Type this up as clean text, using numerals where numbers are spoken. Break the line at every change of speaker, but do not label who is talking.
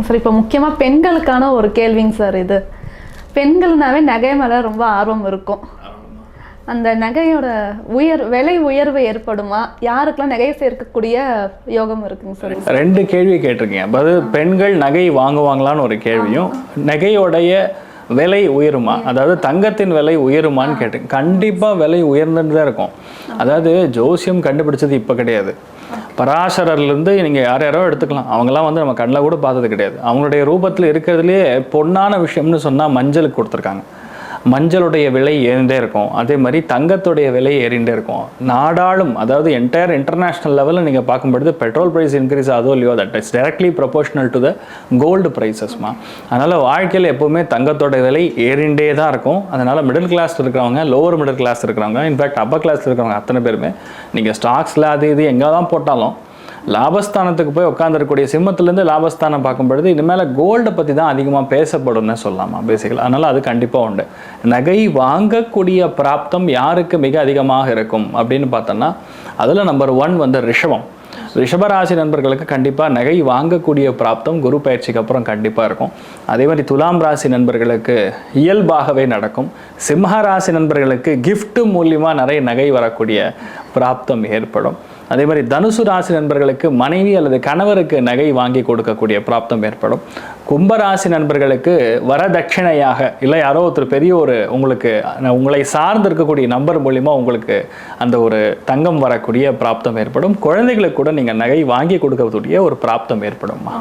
Sir. இப்போ முக்கியமாக பெண்களுக்கான ஒரு கேள்விங்க சார். இது பெண்கள்னாவே நகை மேலே ரொம்ப ஆர்வம் இருக்கும். அந்த நகையோட விலை உயர்வு ஏற்படுமா? யாருக்கெல்லாம் நகையை சேர்க்கக்கூடிய யோகம் இருக்குங்க சார்?
2 கேள்வி கேட்டிருக்கீங்க. அதாவது பெண்கள் நகை வாங்குவாங்களான்னு ஒரு கேள்வியும், நகையோடைய விலை உயருமா, அதாவது தங்கத்தின் விலை உயருமான்னு கேட்டேன். கண்டிப்பாக விலை உயர்ந்துட்டு தான் இருக்கும். அதாவது ஜோசியம் கண்டுபிடிச்சது இப்போ கிடையாது. பராசரர்லேருந்து நீங்கள் யாரோ எடுத்துக்கலாம். அவங்களாம் வந்து நம்ம கண்ணில் கூட பார்த்தது கிடையாது. அவங்களுடைய ரூபத்தில் இருக்கிறதுலே பொன்னான விஷயம்னு சொன்னால் மஞ்சளுக்கு கொடுத்துருக்காங்க. மஞ்சளுடைய விலை ஏறிண்டே இருக்கும். அதே மாதிரி தங்கத்துடைய விலை ஏறிண்டே இருக்கும். நாடாளும், அதாவது என்டையர் இன்டர்நேஷ்னல் லெவலில் நீங்கள் பார்க்கும்பொழுது பெட்ரோல் ப்ரைஸ் இன்க்ரீஸ் ஆகுதோ இல்லையோ, that is directly proportional to the gold ப்ரைஸஸ்மா. அதனால் வாழ்க்கையில் எப்போவுமே தங்கத்தோட விலை ஏறிண்டே தான் இருக்கும். அதனால் மிடில் கிளாஸ் இருக்கிறவங்க, லோவர் மிடில் கிளாஸ் இருக்கிறவங்க, இன்ஃபேக்ட் அப்பர் கிளாஸ் இருக்கிறவங்க அத்தனை பேருமே நீங்கள் ஸ்டாக்ஸில் அது இது எங்கே தான் போட்டாலும் லாபஸ்தானத்துக்கு போய் உட்காந்துருக்கக்கூடிய சிம்மத்துலேருந்து லாபஸ்தானம் பார்க்கும்பொழுது இனிமேல் கோல்டை பற்றி தான் அதிகமாக பேசப்படும்னு சொல்லலாமா பேசிக்கலாம். அதனால் அது கண்டிப்பாக உண்டு. நகை வாங்கக்கூடிய பிராப்தம் யாருக்கு மிக அதிகமாக இருக்கும் அப்படின்னு பார்த்தோன்னா அதில் நம்பர் 1 வந்து ரிஷபம். ரிஷபராசி நண்பர்களுக்கு கண்டிப்பாக நகை வாங்கக்கூடிய பிராப்தம் குரு பயிற்சிக்கு அப்புறம் கண்டிப்பாக இருக்கும். அதே மாதிரி துலாம் ராசி நண்பர்களுக்கு இயல்பாகவே நடக்கும். சிம்ம ராசி நண்பர்களுக்கு கிஃப்ட் மூலியமாக நிறைய நகை வரக்கூடிய பிராப்தம் ஏற்படும். அதே மாதிரி தனுசு ராசி நண்பர்களுக்கு மனைவி அல்லது கணவருக்கு நகை வாங்கி கொடுக்கக்கூடிய பிராப்தம் ஏற்படும். கும்பராசி நண்பர்களுக்கு வரதட்சணையாக இல்லை யாரோ ஒருத்தர் பெரிய ஒரு உங்களை சார்ந்து இருக்கக்கூடிய நம்பர் மூலிமா உங்களுக்கு அந்த ஒரு தங்கம் வரக்கூடிய பிராப்தம் ஏற்படும். குழந்தைகளுக்கு கூட நீங்கள் நகை வாங்கி கொடுக்கக்கூடிய ஒரு பிராப்தம் ஏற்படும்மா.